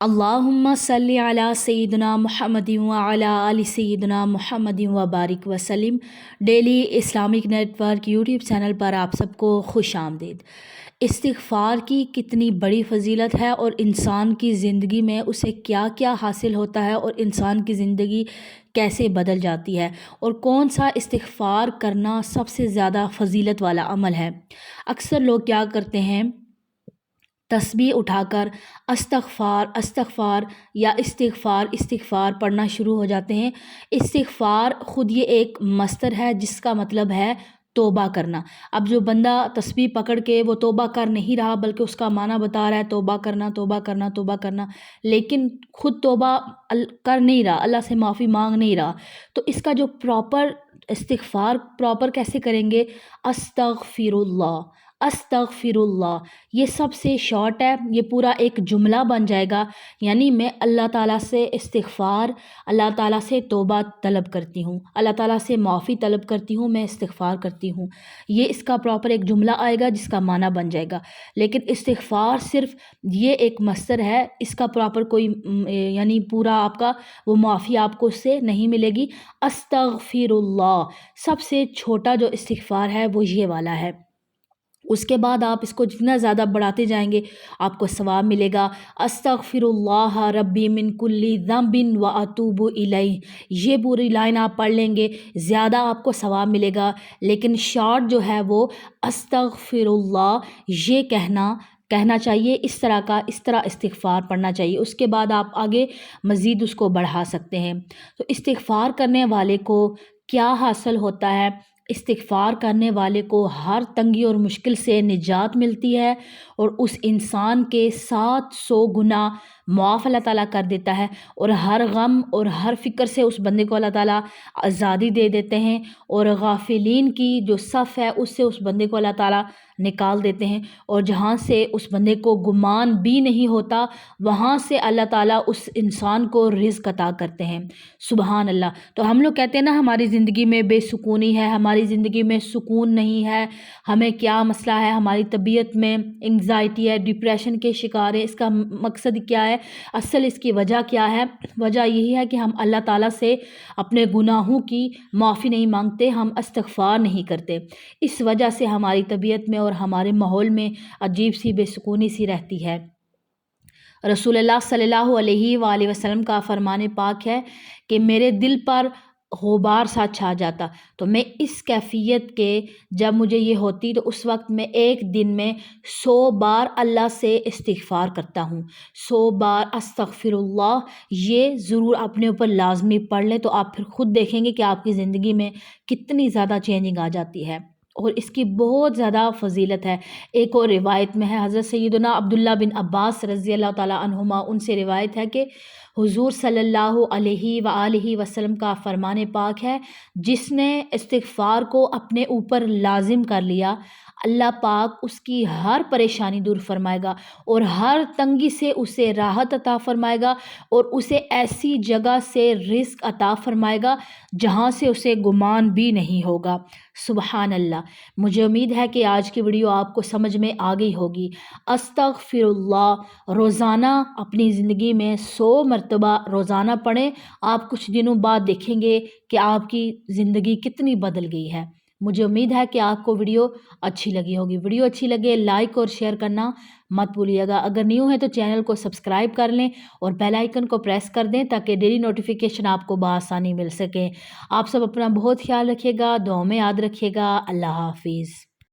اللہم صلی علی سیدنا محمد وعلی آل سیدنا محمد وبارک وسلم۔ Daily Islamic network YouTube channel پر آپ سب کو خوش آمدید۔ استغفار کی کتنی بڑی فضیلت ہے اور انسان کی زندگی میں اسے کیا کیا حاصل ہوتا ہے اور انسان کی زندگی کیسے بدل جاتی ہے، اور کون سا استغفار کرنا سب سے زیادہ فضیلت والا عمل ہے۔ اکثر لوگ کیا کرتے ہیں، تسبیح اٹھا کر استغفار استغفار یا استغفار پڑھنا شروع ہو جاتے ہیں۔ استغفار خود یہ ایک مصدر ہے جس کا مطلب ہے توبہ کرنا۔ اب جو بندہ تسبیح پکڑ کے وہ توبہ کر نہیں رہا بلکہ اس کا معنی بتا رہا ہے توبہ کرنا توبہ کرنا توبہ کرنا، لیکن خود توبہ کر نہیں رہا، اللہ سے معافی مانگ نہیں رہا، تو اس کا جو استغفار پراپر کیسے کریں گے؟ استغفر اللہ، استغفر اللہ، یہ سب سے شارٹ ہے، یہ پورا ایک جملہ بن جائے گا، یعنی میں اللہ تعالیٰ سے استغفار، اللہ تعالیٰ سے توبہ طلب کرتی ہوں، اللہ تعالیٰ سے معافی طلب کرتی ہوں، میں استغفار کرتی ہوں، یہ اس کا پراپر ایک جملہ آئے گا جس کا معنی بن جائے گا۔ لیکن استغفار صرف یہ ایک مصدر ہے، اس کا پراپر کوئی یعنی پورا آپ کا وہ معافی آپ کو اس سے نہیں ملے گی۔ استغفر اللہ سب سے چھوٹا جو استغفار ہے وہ یہ والا ہے۔ اس کے بعد آپ اس کو جتنا زیادہ بڑھاتے جائیں گے آپ کو ثواب ملے گا۔ استغفر اللہ ربی من کل ذنب واتوب الیہ، یہ پوری لائن آپ پڑھ لیں گے زیادہ آپ کو ثواب ملے گا، لیکن شارٹ جو ہے وہ استغفر اللہ یہ کہنا چاہیے، اس طرح استغفار پڑھنا چاہیے۔ اس کے بعد آپ آگے مزید اس کو بڑھا سکتے ہیں۔ تو استغفار کرنے والے کو کیا حاصل ہوتا ہے؟ استغفار کرنے والے کو ہر تنگی اور مشکل سے نجات ملتی ہے، اور اس انسان کے 700 گنا معاف اللہ تعالیٰ کر دیتا ہے، اور ہر غم اور ہر فکر سے اس بندے کو اللہ تعالیٰ آزادی دے دیتے ہیں، اور غافلین کی جو صف ہے اس سے اس بندے کو اللہ تعالیٰ نکال دیتے ہیں، اور جہاں سے اس بندے کو گمان بھی نہیں ہوتا وہاں سے اللہ تعالیٰ اس انسان کو رزق عطا کرتے ہیں۔ سبحان اللہ۔ تو ہم لوگ کہتے ہیں نا ہماری زندگی میں بے سکونی ہے، ہماری زندگی میں سکون نہیں ہے، ہمیں کیا مسئلہ ہے، ہماری طبیعت میں انگزائٹی ہے، ڈپریشن کے شکار ہے، اس کا مقصد کیا ہے؟ اصل اس کی وجہ کیا ہے؟ وجہ یہی ہے کہ ہم اللہ تعالیٰ سے اپنے گناہوں کی معافی نہیں مانگتے، ہم استغفار نہیں کرتے، اس وجہ سے ہماری طبیعت میں اور ہمارے ماحول میں عجیب سی بے سکونی سی رہتی ہے۔ رسول اللہ صلی اللہ علیہ وآلہ وسلم کا فرمان پاک ہے کہ میرے دل پر غبار سا چھا جاتا، تو میں اس کیفیت کے جب مجھے یہ ہوتی تو اس وقت میں ایک دن میں 100 بار اللہ سے استغفار کرتا ہوں، 100 بار استغفر اللہ، یہ ضرور اپنے اوپر لازمی پڑھ لیں تو آپ پھر خود دیکھیں گے کہ آپ کی زندگی میں کتنی زیادہ چینجنگ آ جاتی ہے، اور اس کی بہت زیادہ فضیلت ہے۔ ایک اور روایت میں ہے، حضرت سیدنا عبداللہ بن عباس رضی اللہ تعالیٰ عنہما ان سے روایت ہے کہ حضور صلی اللہ علیہ وآلہ وسلم کا فرمان پاک ہے، جس نے استغفار کو اپنے اوپر لازم کر لیا، اللہ پاک اس کی ہر پریشانی دور فرمائے گا اور ہر تنگی سے اسے راحت عطا فرمائے گا، اور اسے ایسی جگہ سے رزق عطا فرمائے گا جہاں سے اسے گمان بھی نہیں ہوگا۔ سبحان اللہ۔ مجھے امید ہے کہ آج کی ویڈیو آپ کو سمجھ میں آ گئی ہوگی۔ استغفر اللہ روزانہ اپنی زندگی میں 100 مرتبہ روزانہ پڑھیں، آپ کچھ دنوں بعد دیکھیں گے کہ آپ کی زندگی کتنی بدل گئی ہے۔ مجھے امید ہے کہ آپ کو ویڈیو اچھی لگی ہوگی۔ ویڈیو اچھی لگے لائک اور شیئر کرنا مت بھولیے گا۔ اگر نیو ہیں تو چینل کو سبسکرائب کر لیں اور بیل آئیکن کو پریس کر دیں تاکہ ڈیلی نوٹیفیکیشن آپ کو بآسانی مل سکے۔ آپ سب اپنا بہت خیال رکھیے گا، دعاؤں میں یاد رکھیے گا۔ اللہ حافظ۔